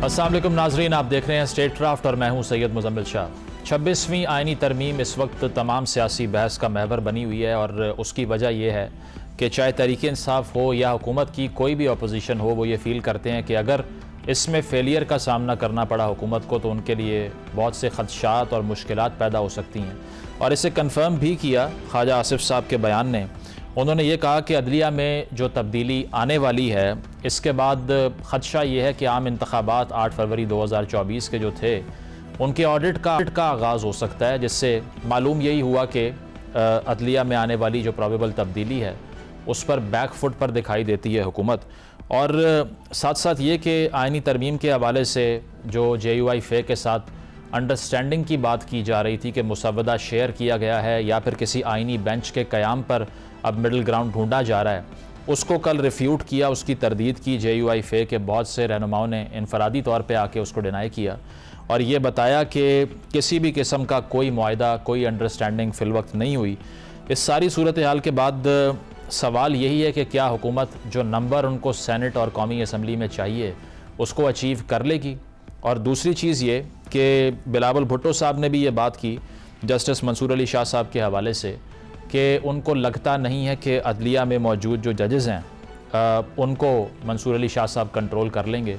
अस्सलाम वालेकुम नाजरीन, आप देख रहे हैं स्टेट क्राफ्ट और मैं हूं सैयद मुजम्मिल शाह। 26वीं आइनी तरमीम इस वक्त तमाम सियासी बहस का महवर बनी हुई है और उसकी वजह यह है कि चाहे तहरीक इंसाफ हो या हुकूमत की कोई भी अपोजिशन हो, वो ये फ़ील करते हैं कि अगर इसमें फेलियर का सामना करना पड़ा हुकूमत को तो उनके लिए बहुत से खदशात और मुश्किलात पैदा हो सकती हैं। और इसे कन्फर्म भी किया ख्वाजा आसिफ साहब के बयान ने। उन्होंने ये कहा कि अदलिया में जो तब्दीली आने वाली है इसके बाद ख़दशा ये है कि आम इंतखाबात 8 फरवरी 2024 के जो थे उनके ऑडिट का आगाज़ हो सकता है, जिससे मालूम यही हुआ कि अदलिया में आने वाली जो प्रोबेबल तब्दीली है उस पर बैक फुट पर दिखाई देती है हुकूमत। और साथ साथ ये कि आइनी तरमीम के हवाले से जो JUI-FA के साथ अंडरस्टैंडिंग की बात की जा रही थी कि मुसव्वदा शेयर किया गया है या फिर किसी आइनी बेंच के क़याम पर अब मिडिल ग्राउंड ढूंढा जा रहा है, उसको कल रिफ्यूट किया, उसकी तरदीद की JUI-FA के बहुत से रहनुमाओं ने इनफरादी तौर पे आके उसको डिनाई किया और ये बताया कि किसी भी किस्म का कोई मुआहदा, कोई अंडरस्टैंडिंग फ़िलवक्त नहीं हुई। इस सारी सूरत हाल के बाद सवाल यही है कि क्या हुकूमत जो नंबर उनको सेनेट और कौमी असम्बली में चाहिए उसको अचीव कर लेगी। और दूसरी चीज़ ये कि बिलावल भुट्टो साहब ने भी ये बात की जस्टिस मंसूर अली शाह साहब के हवाले से कि उनको लगता नहीं है कि अदलिया में मौजूद जो जजेस हैं उनको मंसूर अली शाह साहब कंट्रोल कर लेंगे।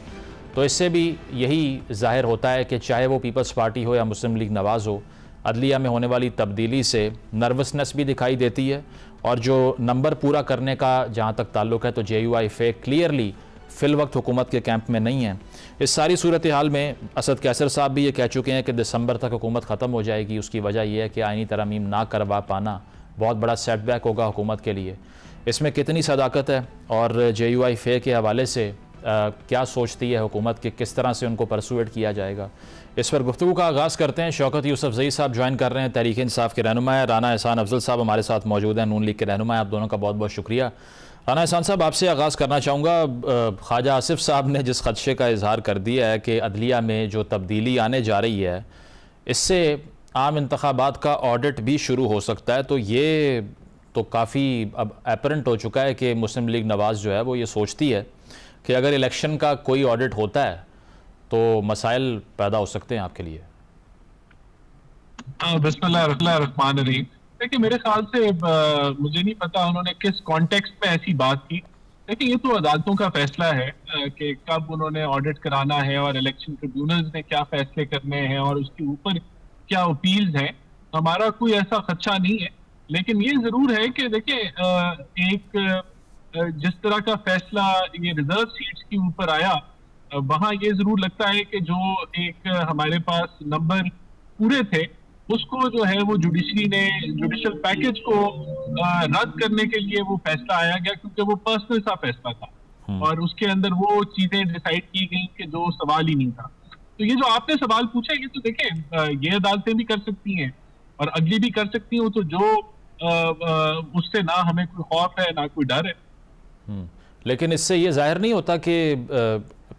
तो इससे भी यही ज़ाहिर होता है कि चाहे वो पीपल्स पार्टी हो या मुस्लिम लीग नवाज़ हो, अदलिया में होने वाली तब्दीली से नर्वसनेस भी दिखाई देती है। और जो नंबर पूरा करने का जहाँ तक ताल्लुक़ है तो JUI-FA क्लियरली फ़िल वक्त हुकूमत के कैंप में नहीं है। इस सारी सूरत हाल में असद कैसर साहब भी ये कह चुके हैं कि दिसंबर तक हुकूमत ख़त्म हो जाएगी। उसकी वजह यह है कि आइनी तरमीम ना करवा पाना बहुत बड़ा सेटबैक होगा हुकूमत के लिए। इसमें कितनी सदाकत है और JUI-FA के हवाले से क्या सोचती है हुकूमत कि किस तरह से उनको परसुएट किया जाएगा, इस पर गुफ्तगू का आगाज़ करते हैं। शौकत यूसुफजई साहब ज्वाइन कर रहे हैं, तहरीक इंसाफ के रहनुमा है। राना एहसान अफजल साहब हमारे साथ मौजूद हैं, नून लीग के रहनुमा है। आप दोनों का बहुत बहुत शुक्रिया। राना एहसान साहब, आपसे आगाज़ करना चाहूँगा। ख्वाजा आसिफ साहब ने जिस खदशे का इजहार कर दिया है कि अदलिया में जो तब्दीली आने जा रही है इससे आम इंतखाबात का ऑडिट भी शुरू हो सकता है, तो ये तो काफ़ी अब एपरेंट हो चुका है कि मुस्लिम लीग नवाज़ जो है वो ये सोचती है कि अगर इलेक्शन का कोई ऑडिट होता है तो मसाइल पैदा हो सकते हैं आपके लिए। बिस्मिल्लाहिर्रहमानिर्रहीम। देखिए, मेरे ख्याल से मुझे नहीं पता उन्होंने किस कॉन्टेक्स्ट में ऐसी बात की। देखिए, ये तो अदालतों का फैसला है कि कब उन्होंने ऑडिट कराना है और इलेक्शन ट्रिब्यूनल्स ने क्या फैसले करने हैं और उसके ऊपर क्या अपील्स हैं। हमारा कोई ऐसा खदशा नहीं है, लेकिन ये जरूर है कि देखिए एक जिस तरह का फैसला ये रिजर्व सीट्स के ऊपर आया, वहां ये जरूर लगता है कि जो एक हमारे पास नंबर पूरे थे उसको जो है वो जुडिशरी ने जुडिशल पैकेज को रद्द करने के लिए वो फैसला आया गया, क्योंकि वो पर्सनल सा फैसला था और उसके अंदर वो चीजें डिसाइड की गई कि जो सवाल ही नहीं था। तो ये जो आपने सवाल पूछा, ये तो देखें ये अदालतें भी कर सकती हैं और अगली भी कर सकती हैं, तो जो उससे ना हमें कोई खौफ है ना कोई डर है। लेकिन इससे ये जाहिर नहीं होता कि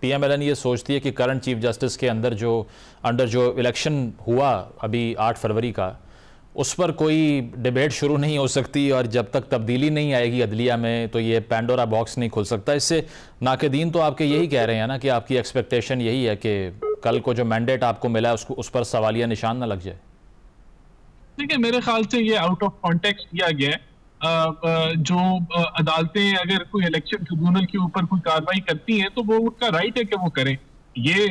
PMLN ये सोचती है कि करंट चीफ जस्टिस के अंदर जो इलेक्शन हुआ अभी 8 फरवरी का, उस पर कोई डिबेट शुरू नहीं हो सकती और जब तक तब्दीली नहीं आएगी अदलिया में तो ये पैंडोरा बॉक्स नहीं खुल सकता। इससे नाक़दीन तो आपके यही कह रहे हैं ना कि आपकी एक्सपेक्टेशन यही है कि कल को जो मैंडेट आपको मिला है उसको उस पर सवालिया निशान ना लग जाए। देखिए, मेरे ख्याल से ये आउट ऑफ कॉन्टेक्स्ट दिया गया है। जो अदालतें अगर कोई इलेक्शन ट्रिब्यूनल के ऊपर कोई कार्रवाई करती हैं तो वो उनका राइट है कि वो करें। ये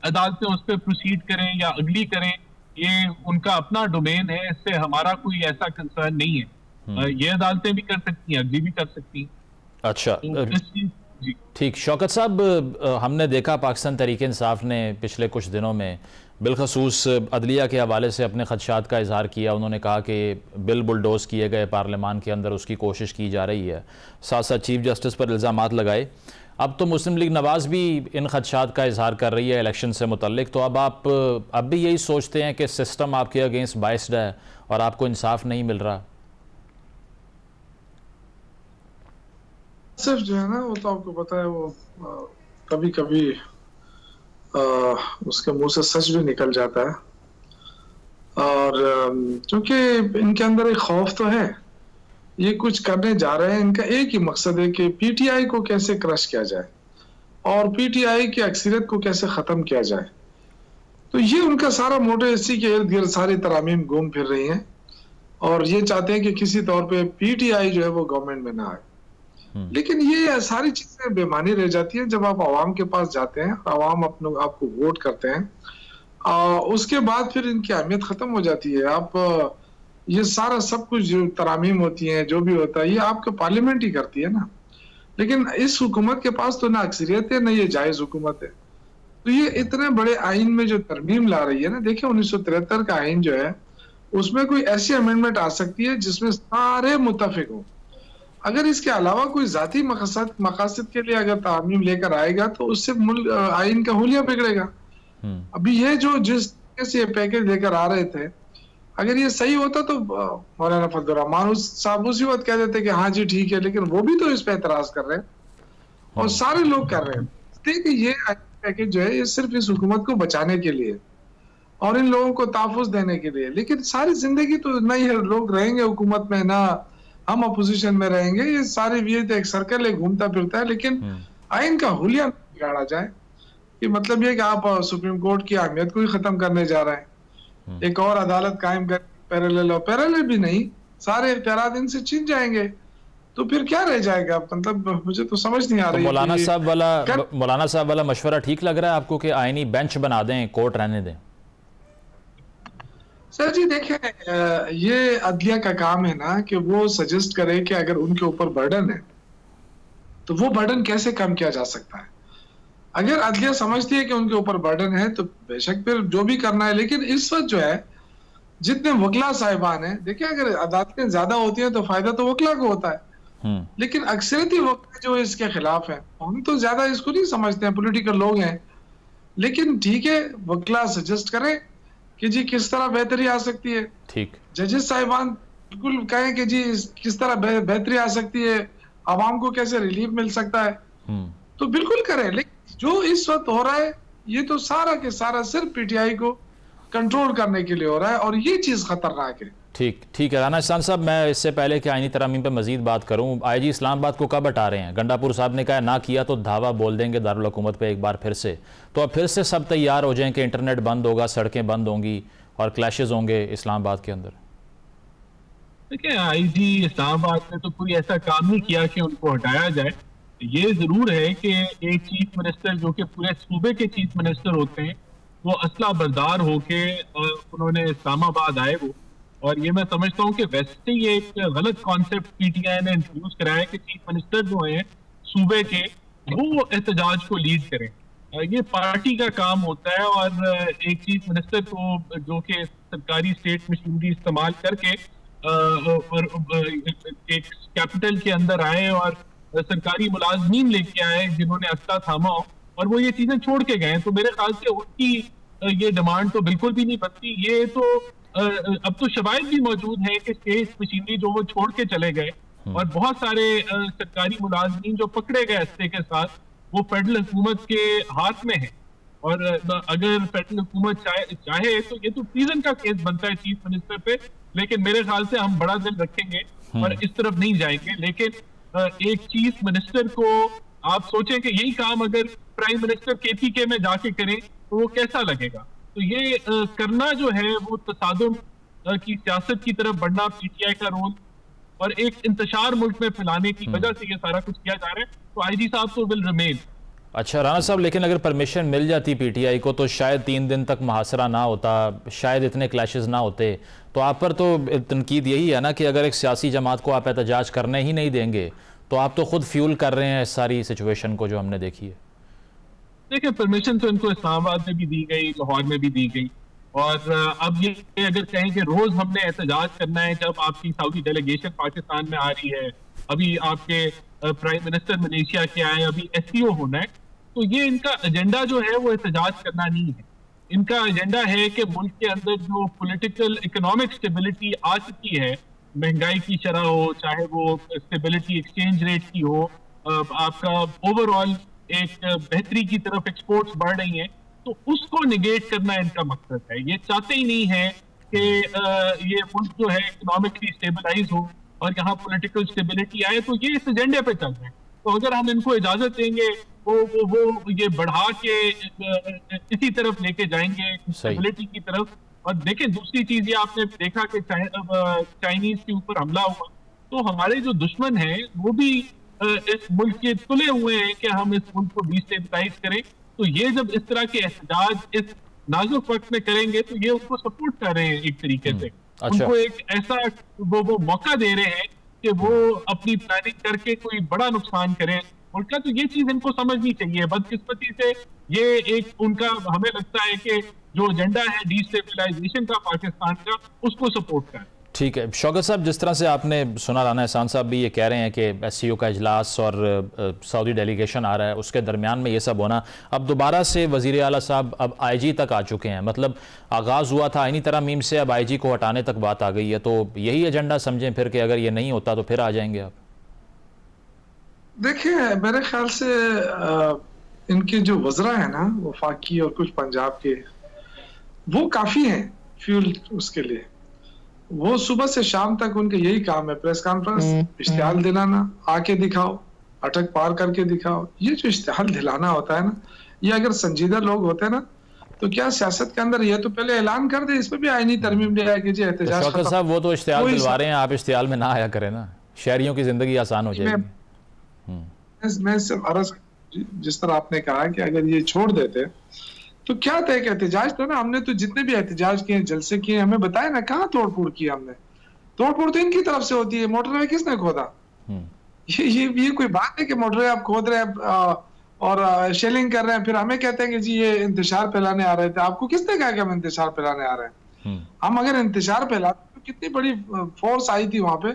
अदालतें उस पर प्रोसीड करें या अगली करें, ये उनका अपना डोमेन है, इससे हमारा कोई ऐसा कंसर्न नहीं है। ये अदालतें भी कर सकती हैं, अगली भी कर सकती हैं। अच्छा, तो ठीक। शौकत साहब, हमने देखा पाकिस्तान तहरीक इंसाफ ने पिछले कुछ दिनों में बिलखसूस अदलिया के हवाले से अपने खदशात का इजहार किया। उन्होंने कहा कि बिल बुलडोज किए गए पार्लियामान के अंदर, उसकी कोशिश की जा रही है। साथ साथ चीफ जस्टिस पर इल्ज़ामात लगाए। अब तो मुस्लिम लीग नवाज़ भी इन खदशात का इजहार कर रही है इलेक्शन से मुतल्लिक। तो अब आप अब भी यही सोचते हैं कि सिस्टम आपके अगेंस्ट बाइस्ड है और आपको इंसाफ नहीं मिल रहा? सिर्फ जो है ना, वो तो आपको पता है, वो कभी कभी उसके मुंह से सच भी निकल जाता है। और क्योंकि इनके अंदर एक खौफ तो है, ये कुछ करने जा रहे हैं, इनका एक ही मकसद है कि PTI को कैसे क्रश किया जाए। और पीटीआई की अक्सरियत को कैसे खत्म किया जाए। तो ये उनका सारा मोटिव इसी के इर्द गिर्द सारी तरामीम घूम फिर रही हैं और ये चाहते हैं कि किसी तौर पे पीटीआई जो है वो गवर्नमेंट में ना आए। लेकिन ये सारी चीजें बेमानी रह जाती हैं जब आप आवाम के पास जाते हैं, आवाम अपने आपको वोट करते हैं, उसके बाद फिर इनकी अहमियत खत्म हो जाती है। आप ये सारा सब कुछ जो तरामीम होती हैं, जो भी होता है, ये आपके पार्लियामेंट ही करती है ना। लेकिन इस हुकूमत के पास तो ना अक्सरियत है, ना ये जायज हुकूमत है। तो ये इतने बड़े आइन में जो तरमीम ला रही है ना, देखिए 1973 का आइन जो है उसमें कोई ऐसी अमेंडमेंट आ सकती है जिसमें सारे मुत्तफिक हो। अगर इसके अलावा कोई जाती मकासद के लिए अगर तामीम लेकर आएगा तो उससे आइन का हुलिया बिगड़ेगा। अभी ये जो जिस तरीके से ये पैकेज लेकर आ रहे थे, अगर ये सही होता तो मौलाना फजलुर रहमान साहब उसी वक्त कह देते कि हाँ जी ठीक है, लेकिन वो भी तो इस पे एतराज कर रहे हैं और सारे लोग कर रहे हैं। देखिए ये पैकेज जो है ये सिर्फ इस हुकूमत को बचाने के लिए और इन लोगों को तहफ़्फ़ुज़ देने के लिए, लेकिन सारी जिंदगी तो ना ही लोग रहेंगे हुकूमत में, ना हम अपोजिशन में रहेंगे। ये सारे ये तो एक सर्कल है, घूमता फिरता है। लेकिन आइन का हुलिया बिगाड़ा जाए, कि मतलब ये कि आप सुप्रीम कोर्ट की अहमियत को ही खत्म करने जा रहे हैं। एक और अदालत कायम कर पैरेलल भी नहीं, सारे इख्तियारात इनसे छीन जाएंगे, तो फिर क्या रह जाएगा। मतलब मुझे तो समझ नहीं आ रही। तो मौलाना साहब वाला मशवरा ठीक लग रहा है आपको कि आईनी बेंच बना दें, कोर्ट रहने दें? सर जी देखें, ये अदलिया का काम है ना कि वो सजेस्ट करे कि अगर उनके ऊपर बर्डन है तो वो बर्डन कैसे कम किया जा सकता है। अगर अदलिया समझती है कि उनके ऊपर बर्डन है तो बेशक फिर जो भी करना है। लेकिन इस वक्त जो है जितने वकला साहिबान हैं, देखिए अगर अदालतें ज्यादा होती हैं तो फायदा तो वकला को होता है, लेकिन अक्सरियती वकला जो इसके खिलाफ है, हम तो ज्यादा इसको नहीं समझते हैं, पॉलिटिकल लोग हैं। लेकिन ठीक है, वकला सजेस्ट करें कि जी किस तरह बेहतरी आ सकती है। ठीक, जजेस साहिबान बिल्कुल कहें कि जी किस तरह बेहतरी आ सकती है, आवाम को कैसे रिलीफ मिल सकता है, तो बिल्कुल करें। लेकिन जो इस वक्त हो रहा है ये तो सारा के सारा सिर्फ पीटीआई को कंट्रोल करने के लिए हो रहा है और ये चीज खतरनाक है। ठीक है राना इहसान साहब, मैं इससे पहले कि आईनी तरमीम पे मजीद बात करूं, आईजी इस्लामाबाद को कब हटा रहे हैं? गंडापुर साहब ने कहा ना किया तो धावा बोल देंगे दारुल हुकूमत पे एक बार फिर से। तो अब फिर से सब तैयार हो जाएं कि इंटरनेट बंद होगा, सड़कें बंद होंगी और क्लैशेज होंगे इस्लामाबाद के अंदर। देखिए आईजी इस्लामाबाद ने तो कोई ऐसा काम नहीं किया कि उनको हटाया जाए। ये जरूर है कि एक चीफ मिनिस्टर जो कि पूरे सूबे के चीफ मिनिस्टर होते हैं, वो असला बरदार होके उन्होंने इस्लामाबाद आए वो। और ये मैं समझता हूँ कि वैसे ही एक गलत कॉन्सेप्ट पीटीआई ने इंट्रोड्यूस कराया कि चीफ मिनिस्टर जो है सूबे के वो एहतजाज को लीड करें। ये पार्टी का काम होता है और एक चीफ मिनिस्टर को जो कि सरकारी स्टेट मशीनरी इस्तेमाल करके और एक कैपिटल के अंदर आए और सरकारी मुलाजमीन लेके आए जिन्होंने असला थामा हो और वो ये चीजें छोड़ के गए, तो मेरे ख्याल से उनकी ये डिमांड तो बिल्कुल भी नहीं बनती। ये तो अब तो शवाहिद भी मौजूद है कि स्टेट मशीनरी जो वो छोड़ के चले गए और बहुत सारे सरकारी मुलाजमीन जो पकड़े गए हस्ते के साथ, वो फेडरल हुकूमत के हाथ में है। और अगर फेडरल हुकूमत चाहे तो ये तो ट्रीजन का केस बनता है चीफ मिनिस्टर पे, लेकिन मेरे ख्याल से हम बड़ा दिल रखेंगे और इस तरफ नहीं जाएंगे। लेकिन एक चीफ मिनिस्टर को आप सोचें कि यही काम अगर प्राइम मिनिस्टर केपीके में जाके करें तो वो कैसा लगेगा। तो ये करना जो है वो तसादुम की सियासत की तरफ बढ़ना पीटीआई का रोल और एक इंतशार मुल्क में फैलाने की वजह से ये सारा कुछ किया जा रहा है। तो आईजी साहब तो विल रिमेन। अच्छा राना साहब, लेकिन अगर परमिशन मिल जाती पीटीआई को तो शायद 3 दिन तक मुहासरा ना होता, शायद इतने क्लैशेस ना होते। तो आप पर तो तनकीद यही है ना कि अगर एक सियासी जमात को आप एहतजाज करने ही नहीं देंगे तो आप तो खुद फ्यूल कर रहे हैं इस सारी सिचुएशन को जो हमने देखी है। देखिए परमिशन तो इनको इस्लामाबाद में भी दी गई, लाहौर में भी दी गई, और अब ये अगर कहें कि रोज हमने एहतजाज करना है जब आपकी सऊदी डेलीगेशन पाकिस्तान में आ रही है, अभी आपके प्राइम मिनिस्टर मलेशिया के आए, अभी एससीओ होना है, तो ये इनका एजेंडा जो है वो एहतजाज करना नहीं है। इनका एजेंडा है कि मुल्क के अंदर जो पॉलिटिकल इकोनॉमिक स्टेबिलिटी आ चुकी है, महंगाई की शरह हो, चाहे वो स्टेबिलिटी एक्सचेंज रेट की हो, आपका ओवरऑल एक बेहतरी की तरफ एक्सपोर्ट्स बढ़ रही हैं, तो उसको निगेट करना इनका मकसद है। ये चाहते ही नहीं है कि ये मुल्क जो है इकोनॉमिकली स्टेबलाइज हो और यहाँ पॉलिटिकल स्टेबिलिटी आए, तो ये इस एजेंडे पे चल रहे हैं। तो अगर हम इनको इजाजत देंगे वो ये बढ़ा के इसी तरफ लेके जाएंगे, स्टेबिलिटी की तरफ। और देखें दूसरी चीज, ये आपने देखा कि चाइनीज के ऊपर हमला हुआ, तो हमारे जो दुश्मन हैं वो भी इस मुल्क के तुले हुए हैं कि हम इस मुल्क को डिस्टेबलाइज करें। तो ये जब इस तरह के एहतजाज इस नाजुक वक्त में करेंगे तो ये उनको सपोर्ट कर रहे हैं एक तरीके से। उनको एक ऐसा वो मौका दे रहे हैं कि वो अपनी प्लानिंग करके कोई बड़ा नुकसान करें मुल्क का। तो ये चीज इनको समझनी चाहिए। बदकिस्मती से ये एक उनका, हमें लगता है कि जो एजेंडा है डिस्टेबलाइजेशन का पाकिस्तान का, उसको सपोर्ट करें। ठीक है शौकत साहब, जिस तरह से आपने सुना, राना एहसान साहब भी ये कह रहे हैं कि SCO का इजलास और सऊदी डेलीगेशन आ रहा है, उसके दरमियान में ये सब होना। अब दोबारा से वज़ीर आला साहब अब IG तक आ चुके हैं, मतलब आगाज़ हुआ था आईनी तरमीम से, अब IG को हटाने तक बात आ गई है। तो यही एजेंडा समझें फिर कि अगर ये नहीं होता तो फिर आ जाएंगे आप? देखिए मेरे ख्याल से इनके जो वज़रा है ना, वफाकी और कुछ पंजाब के, वो काफ़ी हैं फ्यूल उसके लिए। वो सुबह से शाम तक उनके यही काम है, प्रेस कॉन्फ्रेंस, इश्तिहाल दिलाना, आके दिखाओ, अटक पार करके दिखाओ। ये जो इश्तिहाल दिलाना होता है ना, ये अगर संजीदा लोग होते हैं ना तो क्या सियासत के अंदर ये तो पहले ऐलान कर दे, इस पे भी आईनी तरमीम ले आए कि जी एहतजाज। शौकत साहब वो तो इश्तिहाल दिलवा रहे हैं, आप इश्तिहाल में ना आया करें ना, शहरियों की जिंदगी आसान हो जाएगी। मैं सिर्फ अर्ज, जिस तरह आपने कहा कि अगर ये छोड़ देते तो क्या था, एक एहतजाज था ना। हमने तो जितने भी एहतजाज किए, जलसे किए, हमें बताया ना कहाँ तोड़ फोड़ की हमने। तोड़ फोड़ तो इनकी तरफ से होती है। मोटरवे किसने खोदा? ये कोई बात है कि मोटरवे आप खोद रहे हैं और शेलिंग कर रहे हैं, फिर हमें कहते हैं कि जी ये इंतशार फैलाने आ रहे थे। आपको किसने कहा कि हम इंतशार फैलाने आ रहे हैं? हम अगर इंतशार फैलाते तो कितनी बड़ी फोर्स आई थी वहां पे,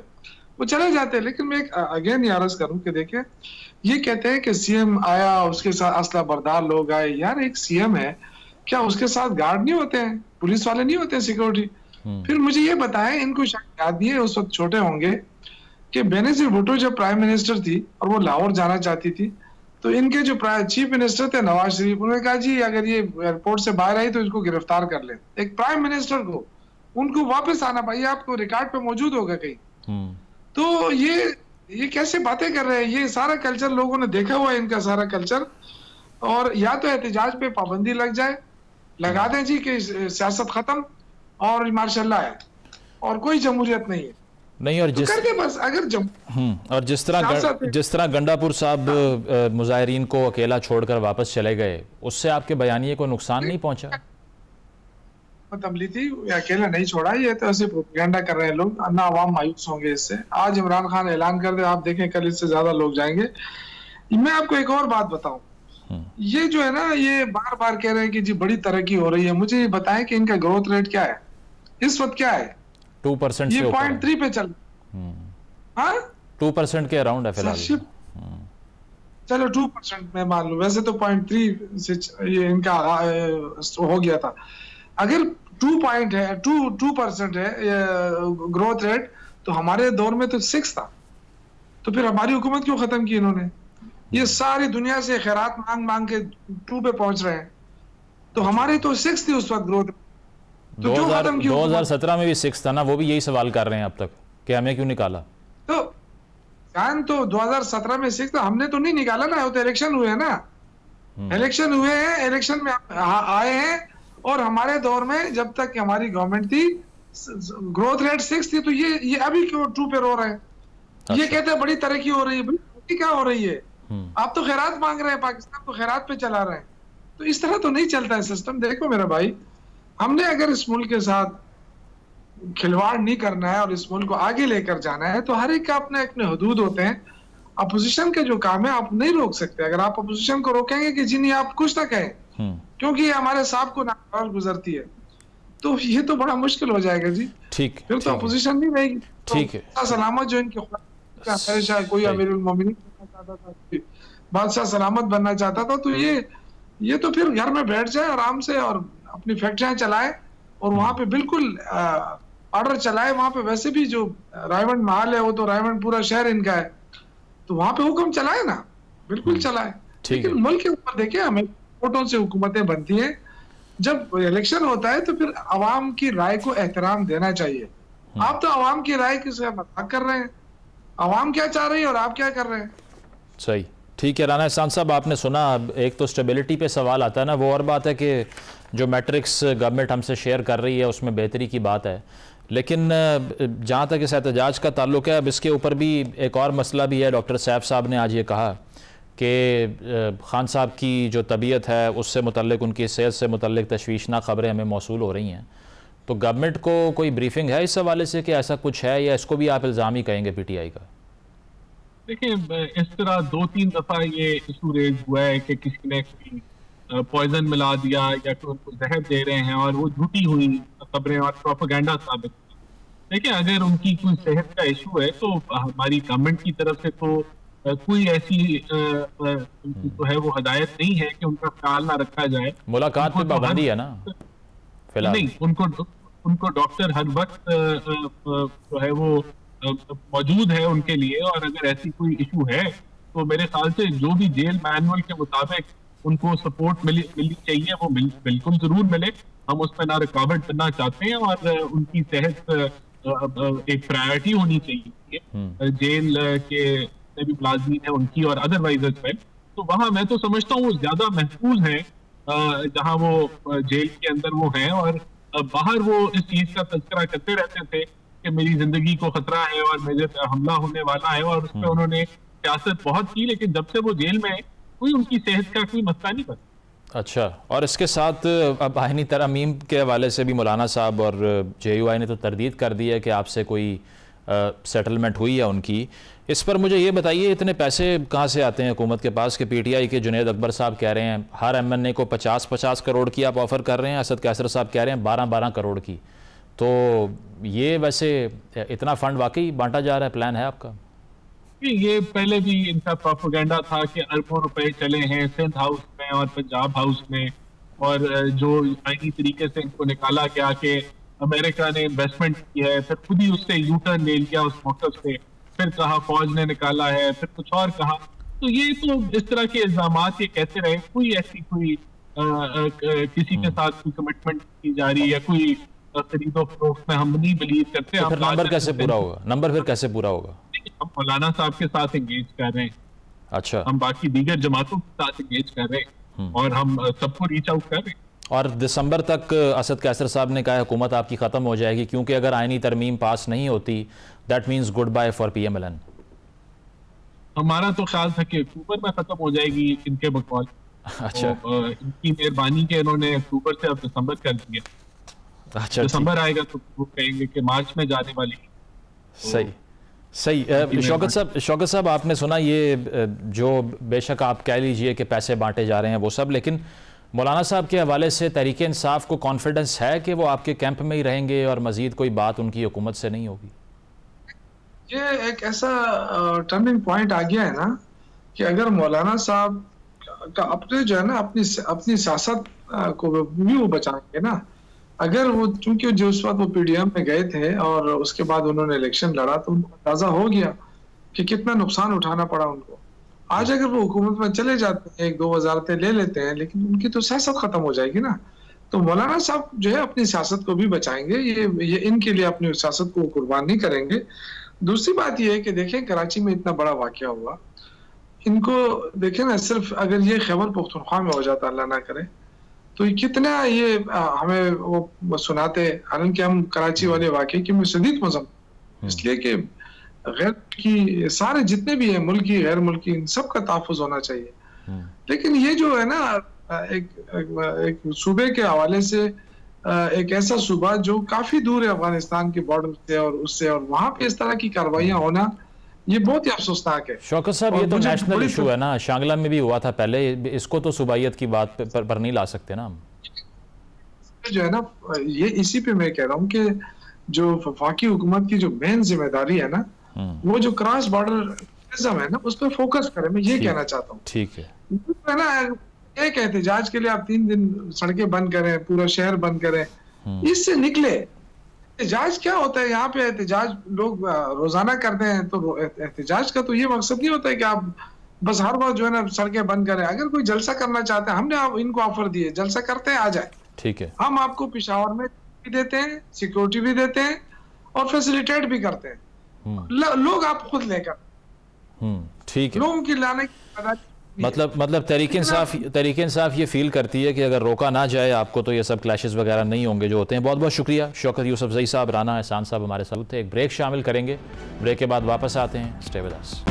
वो चले जाते। लेकिन मैं अगेन ये अर्ज करूं कि देखिए, ये कहते हैं कि CM आया, उसके साथ असला बरदार लोग आए। यार एक CM है, क्या उसके साथ गार्ड नहीं होते हैं, पुलिस वाले नहीं होते हैं, सिक्योरिटी? फिर मुझे ये बताएं, इनको शायद याद नहीं है, उस वक्त छोटे होंगे, कि बेनजीर भुट्टो जब प्राइम मिनिस्टर थी और वो लाहौर जाना चाहती थी, तो इनके जो चीफ मिनिस्टर थे नवाज शरीफ, उन्होंने कहा जी अगर ये एयरपोर्ट से बाहर आई तो इसको गिरफ्तार कर ले। एक प्राइम मिनिस्टर को, उनको वापस आना पाइए, आपको रिकॉर्ड पे मौजूद होगा कहीं। तो ये कैसे बातें कर रहे हैं? ये सारा कल्चर लोगों ने देखा हुआ है, इनका सारा कल्चर। और या तो एहतजाज पे पाबंदी लग जाए, लगा दें जी कि सियासत खत्म और मार्शल लॉ है और कोई जमहूरियत नहीं है, नहीं। और तो करके बस अगर और जिस तरह गंडापुर साहब मुजाहिरीन को अकेला छोड़कर वापस चले गए, उससे आपके बयानिए को नुकसान नहीं पहुंचा? तबली थी, अकेला नहीं छोड़ा। ये तो ऐसे प्रोपेगेंडा कर रहे हैं लोग, ना आवाम मायूस होंगे इससे। आज इमरान खान ऐलान कर दे, आप देखें कल इससे ज्यादा लोग जाएंगे। मैं आपको एक और बात बताऊं, ये जो है ना, ये बार बार कह रहे हैं कि जी बड़ी तरक्की हो रही है। मुझे ये बताएं कि इनका ग्रोथ रेट क्या है इस वक्त? क्या है? 2% ये 0.3 पे चल, 2% के अराउंड है फिलहाल। चलो 2% में मान लो, वैसे तो 0.3 से ये इनका हो गया था। अगर 2% है ग्रोथ रेट, तो हमारे दौर में तो 6 था। तो फिर हमारी हुकूमत क्यों खत्म की इन्होंने? ये सारी दुनिया से खैरात मांग मांग के 2 पे पहुंच रहे हैं, तो हमारे तो 6 थी उस वक्त ग्रोथ। तो 2017 में भी 6 था ना, वो भी यही सवाल कर रहे हैं अब तक कि हमें क्यों निकाला। तो 2017 में 6 था, हमने तो नहीं निकाला ना, वो तो इलेक्शन हुए हैं ना, इलेक्शन हुए हैं, इलेक्शन में आए हैं। और हमारे दौर में जब तक हमारी गवर्नमेंट थी, ग्रोथ रेट 6 थी। तो ये अभी क्यों 2 पे रो रहे हैं? ये कहते हैं बड़ी तरक्की हो रही है। भाई क्या हो रही है? आप तो खैरात मांग रहे हैं, पाकिस्तान को खैरात पे चला रहे हैं। तो इस तरह तो नहीं चलता है सिस्टम। देखो मेरा भाई, हमने अगर इस मुल्क के साथ खिलवाड़ नहीं करना है और इस मुल्क को आगे लेकर जाना है, तो हर एक का अपने अपने हदूद होते हैं। अपोजिशन के जो काम है आप नहीं रोक सकते। अगर आप अपोजिशन को रोकेंगे कि जी नहीं आप कुछ ना कहें क्योंकि ये हमारे साहब को नाराज गुजरती है, तो ये तो बड़ा मुश्किल हो जाएगा जी। ठीक, फिर तो अपोजिशन नहीं रहेगी। ठीक है। सलामत जो इनके हमेशा कोई अमीरुल मोमिनीन बनना चाहता था, बादशाह सलामत बनना चाहता था, तो ये तो फिर घर में बैठ जाए आराम से और अपनी फैक्ट्रियां चलाए और वहां पे बिल्कुल ऑर्डर चलाए। वहां पे वैसे भी जो रायवंड महल है, वो तो रायवंड पूरा शहर इनका है, तो वहां पे हुक्म चलाए ना, बिल्कुल चलाए। लेकिन मुल्क के ऊपर देखिए, हमें वोटों से हुकूमतें बनती हैं। जब इलेक्शन होता है तो फिर अवाम की राय को एहतराम देना चाहिए। आप तो अवाम की राय के साथ मजाक कर रहे हैं। अवाम क्या चाह रही है और आप क्या कर रहे हैं? सही। ठीक है राना एहसान साहब, आपने सुना, एक तो स्टेबिलिटी पे सवाल आता है ना, वो और बात है कि जो मैट्रिक्स गवर्नमेंट हमसे शेयर कर रही है उसमें बेहतरी की बात है, लेकिन जहाँ तक इस एहतजाज का ताल्लुक है, अब इसके ऊपर भी एक और मसला भी है। डॉक्टर सैफ साहब ने आज ये कहा कि खान साहब की जो तबीयत है उससे मुतल्लिक, उनकी सेहत से मुतल्लिक तशवीशनाक खबरें हमें मौसूल हो रही हैं। तो गवर्नमेंट को कोई ब्रीफिंग है इस हवाले से कि ऐसा कुछ है, या इसको भी आप इल्ज़ाम ही कहेंगे PTI का? देखिए, इस तरह 2-3 दफा ये इशू रेज हुआ है कि किसी ने पॉइजन मिला दिया या कोई उनको जहर दे रहे हैं और वो झूठी हुई खबरें और प्रोपेगेंडा साबित। देखिए, अगर उनकी कोई सेहत का इशू है तो हमारी गवर्नमेंट की तरफ से तो कोई ऐसी तो है वो हदायत नहीं है कि उनका ख्याल ना रखा जाए। मुलाकात पे पाबंदी है ना फिलहाल? नहीं, उनको डॉक्टर हर वक्त जो है वो मौजूद है उनके लिए, और अगर ऐसी कोई इशू है तो मेरे ख्याल से जो भी जेल मैनुअल के मुताबिक उनको सपोर्ट मिलनी चाहिए वो बिल्कुल जरूर मिले। हम उस पर ना रुकावट करना चाहते हैं और उनकी सेहत एक प्रायोरिटी होनी चाहिए जेल के भी मुलाजमीन है उनकी और अदरवाइज एज वेल। तो वहाँ मैं तो समझता हूँ ज्यादा महफूज है जहाँ वो जेल के अंदर वो हैं, और बाहर वो इस चीज का तज़किरा करते रहते थे कि मेरी जिंदगी को खतरा है और मेरे पे हमला होने वाला है, और उस पर उन्होंने सियासत बहुत की, लेकिन जब से वो जेल में कोई उनकी सेहत का कोई मसला नहीं बना। अच्छा, और इसके साथ अब आईनी तरमीम के हवाले से भी मौलाना साहब और JUI ने तो तरदीद कर दी है कि आपसे कोई सेटलमेंट हुई है उनकी। इस पर मुझे ये बताइए, इतने पैसे कहाँ से आते हैं हुकूमत के पास कि PTI के जुनैद अकबर साहब कह रहे हैं हर MNA को 50-50 करोड़ की आप ऑफ़र कर रहे हैं, असद कैसर साहब कह रहे हैं 12-12 करोड़ की। तो ये वैसे इतना फंड वाकई बांटा जा रहा है, प्लान है आपका? ये पहले भी इनका प्रोपेगेंडा था कि अरबों रुपए चले हैं सिंध हाउस में और पंजाब हाउस में, और जो आईनी तरीके से इनको निकाला गया कि अमेरिका ने इन्वेस्टमेंट की है, फिर खुद ही उससे U-टर्न ले लिया उस मौके से, फिर कहा फौज ने निकाला है, फिर कुछ और कहा। तो ये तो इस तरह के इल्जामात ये कहते रहे, कोई ऐसी कोई किसी के साथ कोई कमिटमेंट की जा रही है, कोई खरीदो फरोख्त में हम नहीं बिलीव करते। तो फिर नंबर कैसे पूरा होगा? नंबर फिर कैसे पूरा होगा? हम मौलाना साहब के साथ एंगेज कर रहे हैं। अच्छा, हम बाकी दीगर जमातों के साथ एंगेज कर रहे हैं और हम सबको रीच आउट कर रहे हैं। और दिसंबर तक असद कैसर साहब ने कहा हुकूमत आपकी ख़त्म हो जाएगी, क्योंकि अगर आईनी तरमीम पास नहीं होती that means goodbye for PMLN। हमारा तो ख्याल था कि अक्टूबर में ख़त्म हो जाएगी इनके बकवाल। अच्छा, तो इनकी मेहरबानी के इन्होंने अक्टूबर से अब दिसंबर कर दिया। अच्छा, दिसंबर आएगा तो वो कहेंगे कि मार्च में जाने वाली। सही सही। शौकत साहब, आपने सुना ये जो बेशक आप कह लीजिए कि पैसे बांटे जा रहे हैं वो सब, लेकिन मौलाना साहब के हवाले से तहरीक इंसाफ को कॉन्फिडेंस है कि वो आपके कैंप में ही रहेंगे और मजीद कोई बात उनकी हुकूमत से नहीं होगी? ये एक ऐसा टर्निंग पॉइंट आ गया है ना कि अगर मौलाना साहब का अपने जो है ना अपनी सियासत को भी वो बचाएंगे ना, अगर वो चूंकि जो उस वक्त वो PDM में गए थे और उसके बाद उन्होंने इलेक्शन लड़ा तो उनको अंदाजा हो गया कि कितना नुकसान उठाना पड़ा उनको। आज अगर वो हुकूमत में चले जाते हैं, 1-2 वजारतें ले लेते हैं, लेकिन उनकी तो सियासत खत्म हो जाएगी ना। तो मौलाना साहब जो है अपनी सियासत को भी बचाएंगे, ये इनके लिए अपनी सियासत को कुर्बान नहीं करेंगे। दूसरी बात ये है कि देखें कराची में इतना बड़ा वाकया हुआ, इनको देखें ना, सिर्फ अगर ये खैबर पख्तूनख्वा में हो जाता, अल्लाह ना करे, तो कितना ये हमें वो सुनाते। हालांकि हम कराची वाले वाकये की में शदीद मज़म्मत, इसलिए कि गैर की सारे जितने भी हैं, मुल्की गैर मुल्की, इन सब का तहफ़्फ़ुज़ होना चाहिए। लेकिन ये जो है ना एक सूबे के हवाले से एक ऐसा सूबा जो काफी दूर है अफगानिस्तान के बॉर्डर से और उससे, और वहां पे इस तरह की कार्रवाइयां होना ये बहुत ही अफसोसनाक है। शौकत साहब, ये तो नेशनल इशू है ना, शांगला में भी हुआ था पहले, इसको तो सूबाइयत की बात पर नहीं ला सकते ना हम। जो है ना, ये इसी पे मैं कह रहा हूँ कि जो वफाकी हुकूमत की जो मेन जिम्मेदारी है ना, वो जो क्रॉस बॉर्डर है ना, उस पर फोकस करें। मैं ये कहना चाहता हूँ। ठीक है ना, एक एहतजाज के लिए आप 3 दिन सड़कें बंद करें, पूरा शहर बंद करें, इससे निकले। एहतजाज क्या होता है? यहाँ पे एहतजाज लोग रोजाना करते हैं, तो एहतजाज का तो ये मकसद नहीं होता है कि आप बस हर बार जो है ना सड़कें बंद करें। अगर कोई जलसा करना चाहते हैं, हमने इनको ऑफर दिए, जलसा करते हैं, आ जाए, ठीक है, हम आपको पेशावर में भी देते हैं, सिक्योरिटी भी देते हैं और फैसिलिटेट भी करते हैं। लोग आप खुद लेकर, ठीक है, लोगों की लाने की मतलब तहरीक इंसाफ ये फील करती है कि अगर रोका ना जाए आपको तो ये सब क्लैशेस वगैरह नहीं होंगे जो होते हैं। बहुत बहुत शुक्रिया शौकत यूसुफजई साहब, राना एहसान साहब हमारे साथ थे। एक ब्रेक शामिल करेंगे, ब्रेक के बाद वापस आते हैं। Stay with us.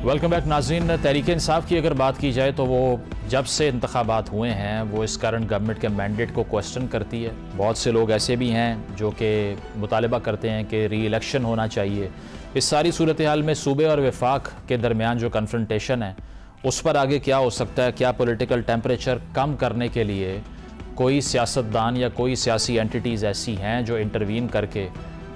Welcome back नाज़रीन। तहरीक इंसाफ की अगर बात की जाए तो वो जब से इंतखाबात हुए हैं वो इस करंट गवर्नमेंट के मैंडेट को क्वेश्चन करती है। बहुत से लोग ऐसे भी हैं जो कि मुतालबा करते हैं कि री इलेक्शन होना चाहिए। इस सारी सूरत हाल में सूबे और वफाक के दरमियान जो कन्फ्रंटेशन है उस पर आगे क्या हो सकता है? क्या पॉलिटिकल टेम्परेचर कम करने के लिए कोई सियासतदान या कोई सियासी एंटिटीज़ ऐसी हैं जो इंटरवीन करके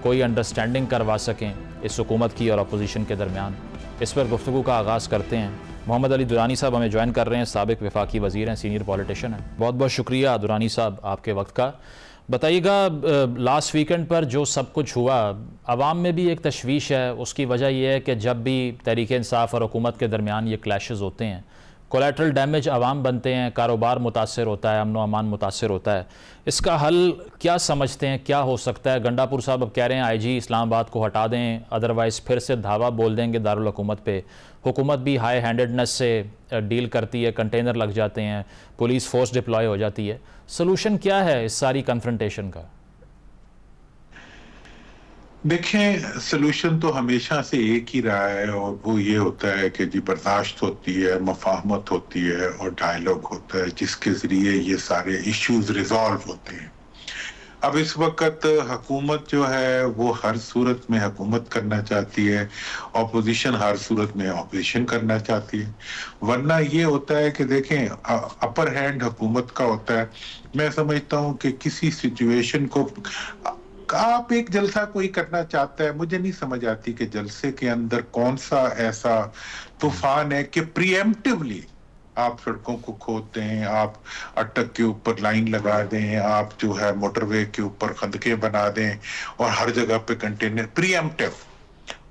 कोई अंडरस्टैंडिंग करवा सकें इस हुकूमत की और अपोजिशन के दरमियान? इस पर गुफ्तगू का आगाज़ करते हैं। मोहम्मद अली दुरानी साहब हमें ज्वाइन कर रहे हैं, साबिक वफाकी वज़ीर हैं, सीनियर पॉलिटिशियन हैं। बहुत बहुत शुक्रिया दुरानी साहब आपके वक्त का। बताइएगा, लास्ट वीकेंड पर जो सब कुछ हुआ, आवाम में भी एक तशवीश है। उसकी वजह यह है कि जब भी तहरीक इंसाफ और हुकूमत के दरमियान ये क्लैशेस होते हैं, कोलैटरल डैमेज आवाम बनते हैं, कारोबार मुतासर होता है, अमन व अमान मुतासर होता है। इसका हल क्या समझते हैं, क्या हो सकता है? गंडापुर साहब अब कह रहे हैं IG इस्लामाबाद को हटा दें, अदरवाइज़ फिर से धावा बोल देंगे दारुल हुकूमत पे। हुकूमत भी हाई हैंडेडनेस से डील करती है, कंटेनर लग जाते हैं, पुलिस फोर्स डिप्लॉय हो जाती है। सलूशन क्या है इस सारी कन्फ्रंटेशन का? देखें, सलूशन तो हमेशा से एक ही रहा है और वो ये होता है कि जी बर्दाश्त होती है, मफाहमत होती है और डायलॉग होता है जिसके ज़रिए ये सारे इश्यूज रिजॉल्व होते हैं। अब इस वक्त हुकूमत जो है वो हर सूरत में हुकूमत करना चाहती है, ऑपोजिशन हर सूरत में ऑपोजिशन करना चाहती है। वरना ये होता है कि देखें, अपर हैंड हुकूमत का होता है। मैं समझता हूँ कि किसी सिचुएशन को आप एक जलसा कोई करना चाहता है, मुझे नहीं समझ आती कि जलसे के अंदर कौन सा ऐसा तूफान है कि प्रीएम्प्टिवली आप सड़कों को खोद दें, आप अटक के ऊपर लाइन लगा दें, आप जो है मोटरवे के ऊपर खंदके बना दें और हर जगह पे कंटेनर प्रीएम्प्टिव।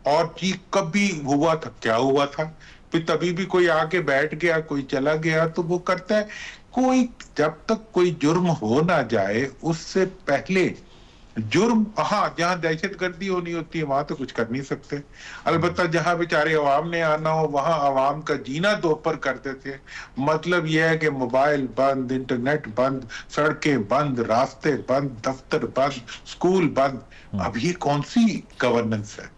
और जी कभी हुआ था, क्या हुआ था? फिर तभी भी कोई आके बैठ गया, कोई चला गया, तो वो करता है। कोई जब तक कोई जुर्म हो ना जाए उससे पहले जुर्म, हाँ, जहां दहशतगर्दी होनी होती है वहां तो कुछ कर नहीं सकते। अलबत्ता जहां बेचारे अवाम ने आना हो वहां अवाम का जीना दोपहर कर देते। मतलब यह है कि मोबाइल बंद, इंटरनेट बंद, सड़कें बंद, रास्ते बंद, दफ्तर बंद, स्कूल बंद। अब ये कौन सी गवर्नेंस है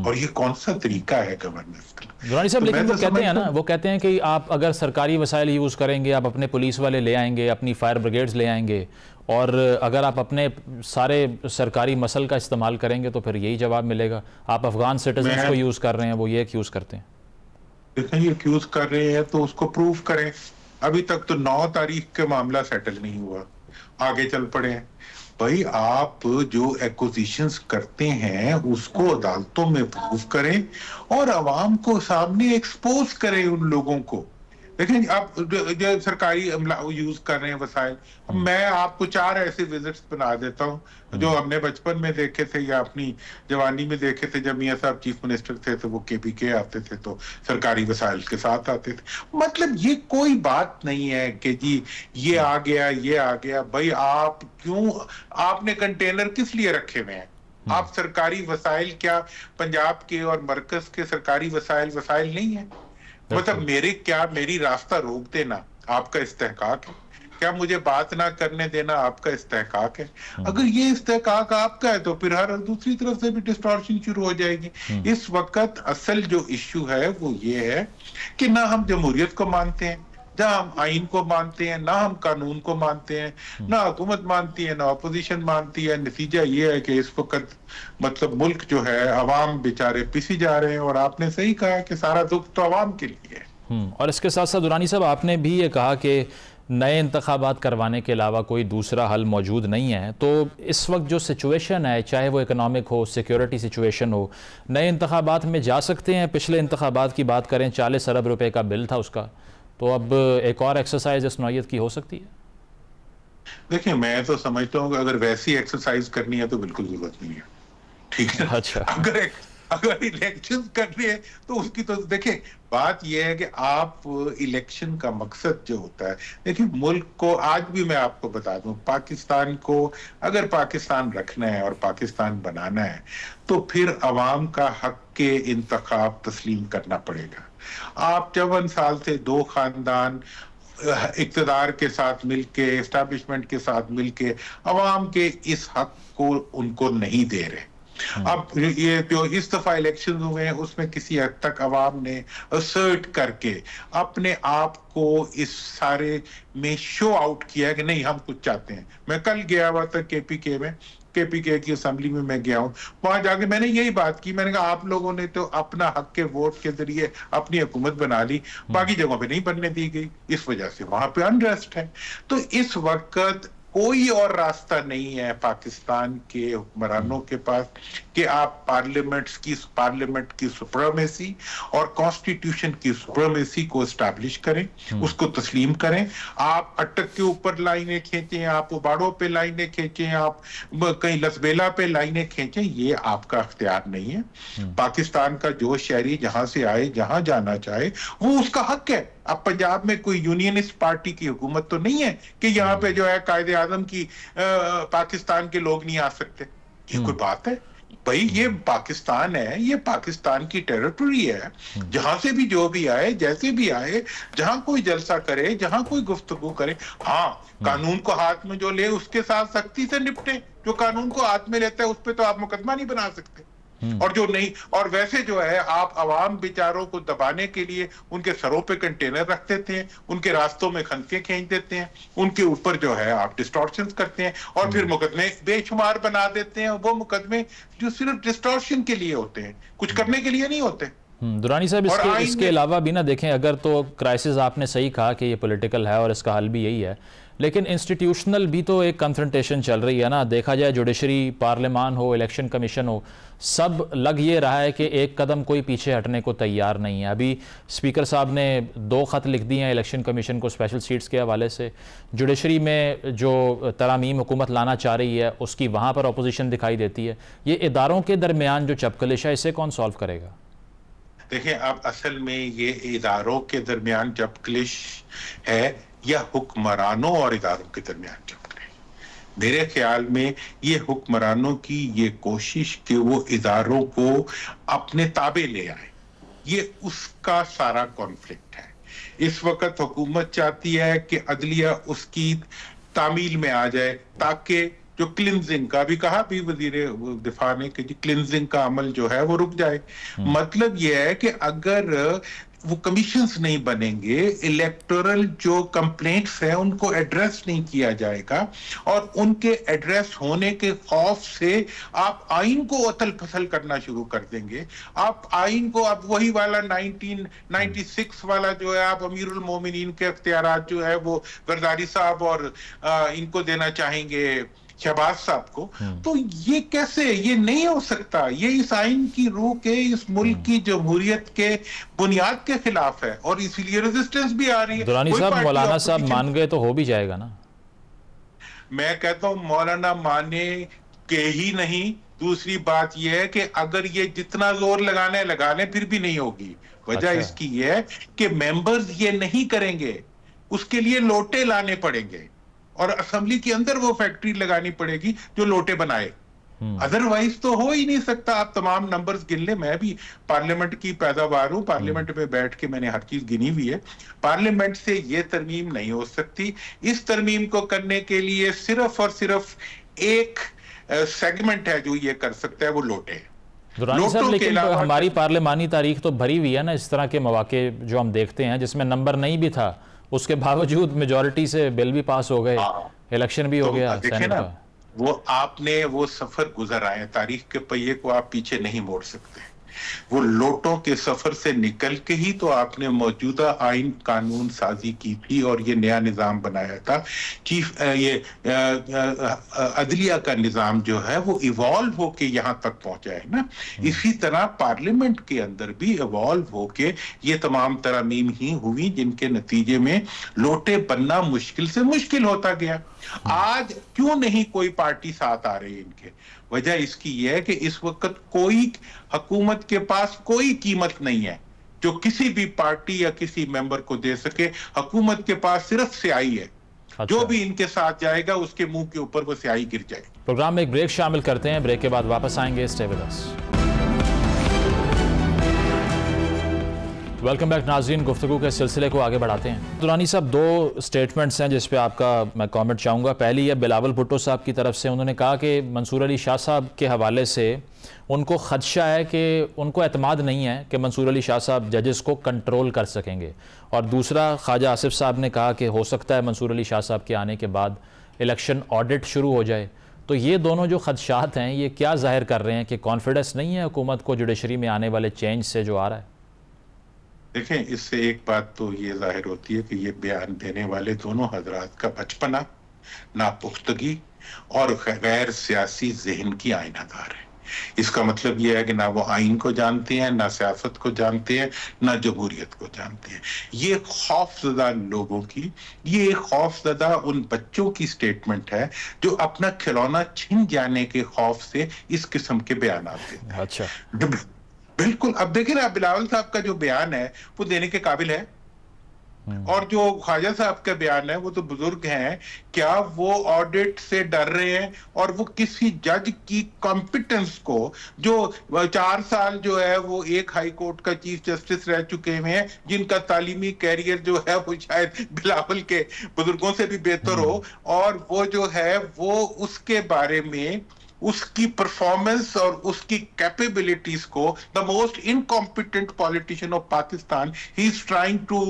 और ये कौन सा तरीका है गवर्नेंस का? दुरानी साहब, लेकिन वो कहते हैं ना, वो कहते हैं कि आप अगर सरकारी वसाइल यूज़ करेंगे, आप अपने पुलिस वाले ले आएंगे, अपनी फायर ब्रिगेड्स ले आएंगे, और अगर आप अपने सारे सरकारी मसल का इस्तेमाल करेंगे तो फिर यही जवाब मिलेगा। आप अफगान सिटीजन्स को यूज़ कर रहे हैं, वो ये यूज़ करते हैं। देखें, ये यूज़ कर रहे हैं तो उसको प्रूव करें। अभी तक तो 9 तारीख का मामला सेटल नहीं हुआ, आगे चल पड़े हैं। भाई, आप जो एक्विजिशंस करते हैं उसको अदालतों में प्रूव करें और अवाम को सामने एक्सपोज करें उन लोगों को। देखें, आप जो सरकारी यूज कर रहे हैं वसाइल, मैं आपको 4 ऐसे विजिट्स बना देता हूं जो हमने बचपन में देखे थे या अपनी जवानी में देखे थे। जब मियां साहब चीफ मिनिस्टर थे तो वो KPK आते थे तो सरकारी वसाइल के साथ आते थे। मतलब ये कोई बात नहीं है कि जी ये आ गया, ये आ गया। भाई, आप क्यों, आपने कंटेनर किस लिए रखे हुए हैं? आप सरकारी वसाइल, क्या पंजाब के और मरकज के सरकारी वसाइल नहीं है? मतलब मेरी रास्ता रोक देना आपका इस्तेहकाक है? क्या मुझे बात ना करने देना आपका इस्तेहकाक है? अगर ये इस्तेहकाक आपका है तो फिर हर दूसरी तरफ से भी डिस्टॉर्शन शुरू हो जाएगी। इस वक्त असल जो इश्यू है वो ये है कि ना हम जमहूरियत को मानते हैं, जहां हम आइन को मानते हैं, ना हम कानून को मानते हैं, ना हुकूमत मानती है, ना अपोजिशन मानती है। नतीजा ये है कि इस वक्त मतलब मुल्क जो है, अवाम बेचारे पिसी जा रहे हैं। और आपने सही कहा कि सारा दुख तो अवाम के लिए है। और इसके साथ साथ दुरानी साहब, आपने भी ये कहा कि नए इंतखाबात करवाने के अलावा कोई दूसरा हल मौजूद नहीं है। तो इस वक्त जो सिचुएशन है, चाहे वो इकनॉमिक हो, सिक्योरिटी सिचुएशन हो, नए इंतखाबात में जा सकते हैं? पिछले इंतखाबात की बात करें, 40 अरब रुपए का बिल था उसका, तो अब एक और एक्सरसाइज इस नौयत की हो सकती है? देखिए, मैं तो समझता हूँ कि अगर वैसी एक्सरसाइज करनी है तो बिल्कुल जरूरत नहीं है। ठीक है? अच्छा। अगर इलेक्शन करने हैं तो उसकी तो देखें, बात यह है कि आप इलेक्शन का मकसद जो होता है, देखिए मुल्क को, आज भी मैं आपको बता दूं, पाकिस्तान को अगर पाकिस्तान रखना है और पाकिस्तान बनाना है तो फिर अवाम का हक के इंतखाब तस्लीम करना पड़ेगा। आप 54 साल से दो खानदान इक्तदार के साथ मिलके, एस्टैब्लिशमेंट के साथ मिलके अवाम के इस हक को उनको नहीं दे रहे। अब ये जो इस दफा इलेक्शन हुए हैं उसमें किसी हद तक अवाम ने असर्ट करके अपने आप को इस सारे में शो आउट किया है कि नहीं हम कुछ चाहते हैं। मैं कल गया हुआ था केपीके में, केपीके की असेंबली में मैं गया हूं, वहां जाके मैंने यही बात की, मैंने कहा आप लोगों ने तो अपना हक के वोट के जरिए अपनी हुकूमत बना ली, बाकी जगहों पे नहीं बनने दी गई, इस वजह से वहां पे अनरेस्ट है। तो इस वक्त कोई और रास्ता नहीं है पाकिस्तान के हुक्मरानों के पास कि आप पार्लियामेंट की सुप्रीमेसी और कॉन्स्टिट्यूशन की सुप्रीमेसी को एस्टैब्लिश करें, उसको तस्लीम करें। आप अटक के ऊपर लाइनें खींचें, आप उबाड़ों पे लाइनें खींचें, आप कहीं लसबेला पे लाइनें खींचें, ये आपका अख्तियार नहीं है। पाकिस्तान का जो शहरी जहां से आए, जहां जाना चाहे, वो उसका हक है। अब पंजाब में कोई यूनियनिस्ट पार्टी की हुकूमत तो नहीं है कि यहाँ पे जो है कायदे आजम की पाकिस्तान के लोग नहीं आ सकते। ये कोई बात है भाई? ये पाकिस्तान है, ये पाकिस्तान की टेरिटरी है। जहां से भी जो भी आए, जैसे भी आए, जहां कोई जलसा करे, जहां कोई गुफ्तगू करे, हाँ कानून को हाथ में जो ले उसके साथ सख्ती से निपटे। जो कानून को हाथ में लेता है उस पर तो आप मुकदमा नहीं बना सकते। और जो नहीं, और वैसे जो है आप अवाम बेचारों को दबाने के लिए उनके सरों पे कंटेनर रख देते हैं, उनके रास्तों में खंदके खींच देते हैं, उनके ऊपर जो है आप डिस्टॉर्शन करते हैं और फिर मुकदमे बेशुमार बना देते हैं। वो मुकदमे जो सिर्फ डिस्टॉर्शन के लिए होते हैं, कुछ करने के लिए नहीं होते। दुरानी साहब, इसके अलावा भी ना देखें, अगर तो क्राइसिस आपने सही कहा कि ये पॉलिटिकल है और इसका हल भी यही है, लेकिन इंस्टीट्यूशनल भी तो एक कन्फ्रंटेशन चल रही है ना। देखा जाए जुडिशरी, पार्लियामान हो, इलेक्शन कमीशन हो, सब लग ये रहा है कि एक कदम कोई पीछे हटने को तैयार नहीं है। अभी स्पीकर साहब ने 2 खत लिख दिए हैं इलेक्शन कमीशन को स्पेशल सीट्स के हवाले से। जुडिशरी में जो तरामीम हुकूमत लाना चाह रही है उसकी वहाँ पर अपोजिशन दिखाई देती है। ये इदारों के दरमियान जो चपकलिश है, इसे कौन सॉल्व करेगा? देखिए, अब असल में ये इदारों के दरमियान चपकलिश है या हुक्मरानों और इदारों के दरमियान चपकलिश? मेरे ख्याल में ये हुक्मरानों की ये कोशिश कि वो इदारों को अपने ताबे ले आए, ये उसका सारा कॉन्फ्लिक्ट है। इस वक्त हुकूमत चाहती है कि अदलिया उसकी तामील में आ जाए ताकि जो क्लिनजिंग का भी कहा भी वजीर दिफा ने कि क्लिनजिंग का अमल जो है वो रुक जाए। मतलब यह है कि अगर वो कमीशंस नहीं बनेंगे, इलेक्टोरल जो कंप्लेंट्स हैं उनको एड्रेस नहीं किया जाएगा और उनके एड्रेस होने के खौफ से आप आइन को अतल फसल करना शुरू कर देंगे। आप आइन को अब वही वाला 1996 वाला जो है आप अमीरुल मोमिनीन के अख्तियारात जो है वो जरदारी साहब और इनको देना चाहेंगे शहबाज साहब को। तो ये कैसे, ये नहीं हो सकता। ये इस आइन की रूह के, इस मुल्क की जमहूरियत के बुनियाद के खिलाफ है और इसीलिए रेजिस्टेंस भी आ रही है। दुरानी साहब, मौलाना साहब मान गए तो हो भी जाएगा ना? मैं कहता हूं मौलाना माने के ही नहीं, दूसरी बात यह है कि अगर ये जितना जोर लगाना है लगा लें फिर भी नहीं होगी। वजह इसकी यह है कि मेंबर्स ये नहीं करेंगे, उसके लिए लोटे लाने पड़ेंगे और असेंबली के अंदर वो फैक्ट्री लगानी पड़ेगी जो लोटे बनाए। अदरवाइज तो हो ही नहीं सकता। आप तमाम नंबर्स गिन ले, मैं भी पार्लियामेंट की पैदावार हूं, पार्लियामेंट में बैठ के मैंने हर चीज गिनी हुई है। पार्लियामेंट से ये तरमीम नहीं हो सकती। इस तरमीम को करने के लिए सिर्फ और सिर्फ एक सेगमेंट है जो ये कर सकता है, वो लोटे। दुरानी साहब, लेकिन हमारी पार्लियामानी तारीख तो भरी हुई है ना इस तरह के मौके जो हम देखते हैं जिसमें नंबर नहीं भी था, उसके बावजूद मेजॉरिटी से बिल भी पास हो गए, इलेक्शन भी हो गया सेनेट का। वो आपने वो सफर गुजर आए, तारीख के पहिए को आप पीछे नहीं मोड़ सकते। वो लोटों के सफर से निकल के ही तो आपने मौजूदा आइन कानून साजी की थी और ये नया निजाम बनाया था। अदलिया का निजाम जो है वो इवॉल्व होके यहाँ तक पहुंचा है ना। इसी तरह पार्लियामेंट के अंदर भी इवॉल्व होके ये तमाम तरामीम ही हुई जिनके नतीजे में लोटे बनना मुश्किल से मुश्किल होता गया। आज क्यों नहीं कोई पार्टी साथ आ रही इनके? वजह इसकी यह है कि इस वक्त कोई हुकूमत के पास कोई कीमत नहीं है जो किसी भी पार्टी या किसी मेंबर को दे सके। हुकूमत के पास सिर्फ स्याही है। अच्छा। जो भी इनके साथ जाएगा उसके मुंह के ऊपर वो स्याही गिर जाएगी। प्रोग्राम में एक ब्रेक शामिल करते हैं, ब्रेक के बाद वापस आएंगे। Stay with us. Welcome back नाज़रीन, गुफ्तगू के सिलसिले को आगे बढ़ाते हैं। दुरानी साहब, दो स्टेटमेंट्स हैं जिस पे आपका मैं कमेंट चाहूँगा। पहली है बिलावल भुट्टो साहब की तरफ से, उन्होंने कहा कि मंसूर अली शाह साहब के हवाले से उनको खदशा है कि उनको एतमाद नहीं है कि मंसूर अली शाह साहब जजेस को कंट्रोल कर सकेंगे। और दूसरा, ख्वाजा आसिफ साहब ने कहा कि हो सकता है मंसूर अली शाह साहब के आने के बाद इलेक्शन ऑडिट शुरू हो जाए। तो ये दोनों जो खदशात हैं ये क्या जाहिर कर रहे हैं कि कॉन्फिडेंस नहीं है हुकूमत को जुडिशरी में आने वाले चेंज से जो आ रहा है? देखें, इससे एक बात तो ये जाहिर होती है कि ये बयान देने वाले दोनों हजरात का बचपना, नापुख्तगी और गैर सियासी जहन की आईनादार है। इसका मतलब यह है कि ना वो आइन को जानते हैं, ना सियासत को जानते हैं, ना जमहूरियत को जानते हैं। ये खौफजदा लोगों की, ये खौफजदा उन बच्चों की स्टेटमेंट है जो अपना खिलौना छिन जाने के खौफ से इस किस्म के बयान आते हैं। अच्छा, बिल्कुल। अब देखिए ना, बिलावल साहब का जो बयान है वो देने के काबिल है, और जो ख्वाजा साहब का बयान है वो तो बुजुर्ग हैं। क्या वो ऑडिट से डर रहे हैं? और वो किसी जज की कॉम्पिटेंस को, जो 4 साल जो है वो एक हाई कोर्ट का चीफ जस्टिस रह चुके हुए हैं, जिनका तालीमी कैरियर जो है वो शायद बिलावल के बुजुर्गों से भी बेहतर हो, और वो जो है वो उसके बारे में उसकी परफॉर्मेंस और उसकी कैपेबिलिटीज को, the most incompetent politician of Pakistan, he is trying to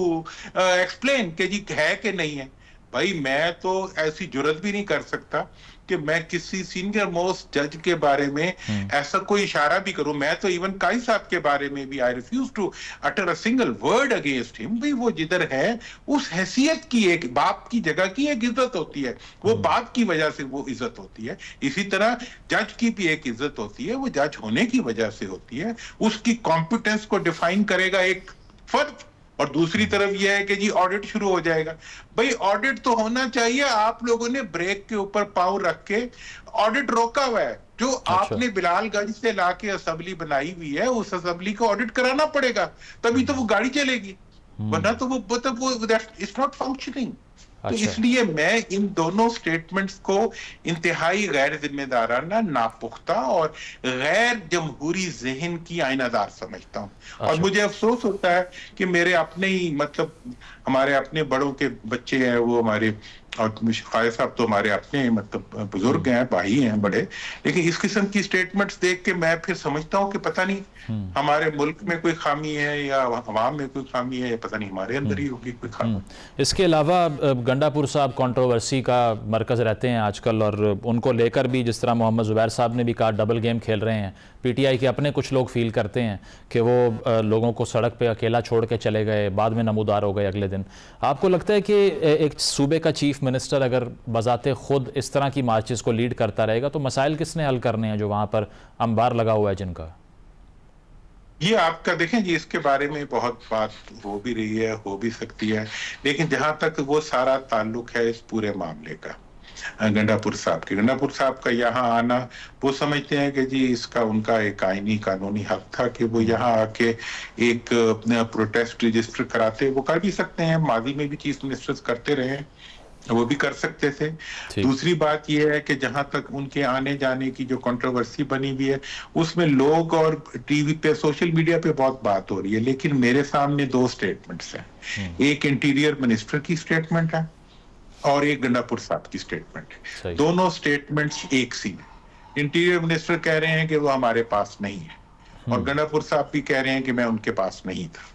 explain कि जी है कि नहीं है। भाई, मैं तो ऐसी जुर्रत भी नहीं कर सकता कि मैं किसी सीनियर मोस्ट जज के बारे में ऐसा कोई इशारा भी करूं। मैं तो इवन काई साहब के बारे में भी I refuse to utter a single word against him. भाई, वो जिधर है उस हैसियत की, एक बाप की जगह की एक इज्जत होती है, वो बाप की वजह से वो इज्जत होती है। इसी तरह जज की भी एक इज्जत होती है, वो जज होने की वजह से होती है। उसकी कॉम्पिटेंस को डिफाइन करेगा एक फर्द। और दूसरी तरफ यह है कि जी ऑडिट शुरू हो जाएगा। भाई, ऑडिट तो होना चाहिए। आप लोगों ने ब्रेक के ऊपर पांव रख के ऑडिट रोका हुआ है। जो आपने बिलालगंज से लाके असेंबली बनाई हुई है, उस असेंबली को ऑडिट कराना पड़ेगा, तभी तो वो गाड़ी चलेगी, वरना तो वो इट्स नॉट फंक्शनिंग। तो इसलिए मैं इन दोनों स्टेटमेंट्स को इंतहाई गैर जिम्मेदाराना, नापुख्ता और गैर जमहूरी जहन की आईनादार समझता हूं। और मुझे अफसोस होता है कि मेरे अपने ही, मतलब हमारे अपने बड़ों के बच्चे हैं वो हमारे, और ख्वाजा साहब तो हमारे अपने मतलब बुजुर्ग हैं, भाई हैं बड़े, लेकिन इस किस्म की स्टेटमेंट्स देख के मैं फिर समझता हूँ कि पता नहीं हमारे मुल्क में कोई खामी है या अवाम में कोई खामी है, या पता नहीं हमारे अंदर ही होगी कोई खामी। इसके अलावा गंडापुर साहब कंट्रोवर्सी का मरकज रहते हैं आजकल, और उनको लेकर भी जिस तरह मोहम्मद जुबैर साहब ने भी कहा डबल गेम खेल रहे हैं। पीटीआई के अपने कुछ लोग फील करते हैं कि वो लोगों को सड़क पे अकेला छोड़ के चले गए, बाद में नमूदार हो गए अगले दिन। आपको लगता है कि एक सूबे का चीफ मिनिस्टर अगर बजाते खुद इस तरह की मार्चेस को लीड करता रहेगा तो मसाइल किसने हल करने हैं जो वहाँ पर अंबार लगा हुआ है जिनका? ये आपका देखें जी, इसके बारे में बहुत बात हो भी रही है, हो भी सकती है, लेकिन जहां तक वो सारा ताल्लुक है इस पूरे मामले का गंडापुर साहब का यहाँ आना, वो समझते हैं कि जी इसका उनका एक आईनी कानूनी हक था कि वो यहाँ आके एक प्रोटेस्ट रजिस्टर कराते। वो कर भी सकते हैं, माजी में भी चीफ मिनिस्टर्स करते रहे, वो भी कर सकते थे। दूसरी बात यह है कि जहां तक उनके आने जाने की जो कंट्रोवर्सी बनी हुई है उसमें लोग और टीवी पे, सोशल मीडिया पे बहुत बात हो रही है, लेकिन मेरे सामने 2 स्टेटमेंट्स हैं। एक इंटीरियर मिनिस्टर की स्टेटमेंट है और एक गंडापुर साहब की स्टेटमेंट है। दोनों स्टेटमेंट्स एक सी है। इंटीरियर मिनिस्टर कह रहे हैं कि वो हमारे पास नहीं है, और गंडापुर साहब भी कह रहे हैं कि मैं उनके पास नहीं था।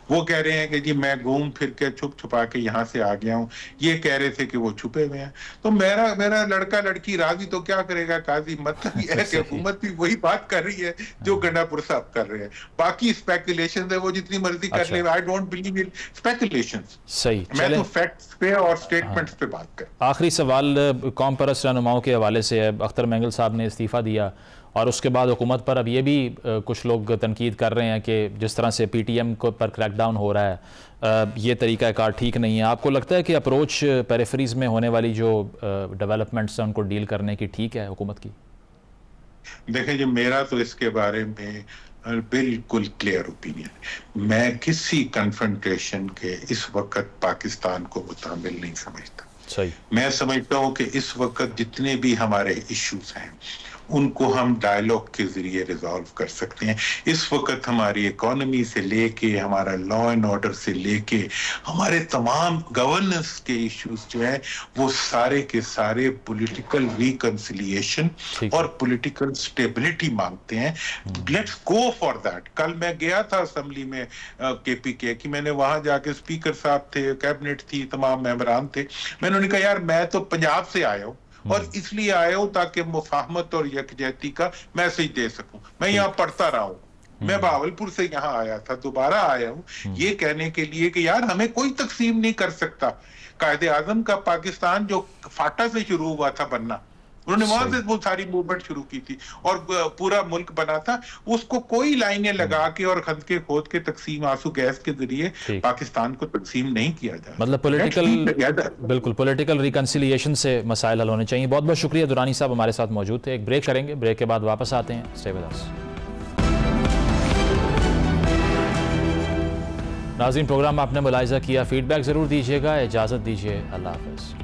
वो कह रहे हैं कि जी मैं घूम फिर के छुप छुपा के यहाँ से आ गया हूँ, ये कह रहे थे कि वो छुपे हुए हैं। तो मेरा लड़का लड़की राजी तो क्या करेगा काजी? मतलब ये है कि हुकूमत भी वही बात कर रही है जो गंडापुर साहब कर रहे हैं। बाकी स्पेकुलेशन है वो जितनी मर्जी कर ले, I don't believe in speculation. सही, मैं तो फैक्ट्स पे और स्टेटमेंट्स पे बात कर। आखिरी सवाल कौम परस्त रहनुमाओं के हवाले से है। अख्तर मेंगल साहब ने इस्तीफा दिया और उसके बाद हुकूमत पर अब ये भी कुछ लोग तनकीद कर रहे हैं कि जिस तरह से PTM को पर क्रैकडाउन हो रहा है ये तरीक़ाकार ठीक नहीं है। आपको लगता है कि अप्रोच पेरिफेरीज़ में होने वाली जो डेवलपमेंट्स हैं उनको डील करने की ठीक है हुकूमत की? देखिए जी, मेरा तो इसके बारे में बिल्कुल क्लियर ओपिनियन। मैं किसी कन्फ्रंटेशन के इस वक्त पाकिस्तान को मुताबिल नहीं समझता। सही। मैं समझता हूं कि इस वक्त जितने भी हमारे इश्यूज हैं उनको हम डायलॉग के जरिए रिजॉल्व कर सकते हैं। इस वक्त हमारी इकोनॉमी से लेके, हमारा लॉ एंड ऑर्डर से लेके, हमारे तमाम गवर्नेंस के इश्यूज जो हैं वो सारे के सारे पॉलिटिकल रिकंसिलिएशन और पॉलिटिकल स्टेबिलिटी मांगते हैं। Let's go for that. कल मैं गया था असेंबली में KPK की, मैंने वहां जाके स्पीकर साहब थे, कैबिनेट थी, तमाम मेंबरान थे। मैंने उन्हें कहा यार मैं तो पंजाब से आया हूं और इसलिए आया हूं ताकि मुफाहमत और यकजहती का मैसेज दे सकूं। मैं यहाँ पढ़ता रहा हूं। मैं बहावलपुर से यहाँ आया था, दोबारा आया हूं ये कहने के लिए कि यार हमें कोई तकसीम नहीं कर सकता। कायदे आजम का पाकिस्तान जो फाटा से शुरू हुआ था बनना, उन्होंने वहां से वो सारी मूवमेंट शुरू की थी और पूरा मुल्क बना था। उसको कोई लाइनें लगा के और खंदके खोद के तकसीम आंसू गैस के जरिए पाकिस्तान को तकसीम नहीं किया जाए। मतलब बिल्कुल पॉलिटिकल रिकंसिलिएशन से मसाइल हल होने चाहिए। बहुत बहुत शुक्रिया दुरानी साहब हमारे साथ मौजूद थे। एक ब्रेक करेंगे, ब्रेक के बाद वापस आते हैं। Stay with us. नाज़रीन, प्रोग्राम आपने मुलाहिज़ा किया, फीडबैक ज़रूर दीजिएगा। इजाज़त दीजिए, अल्लाह हाफ़िज़।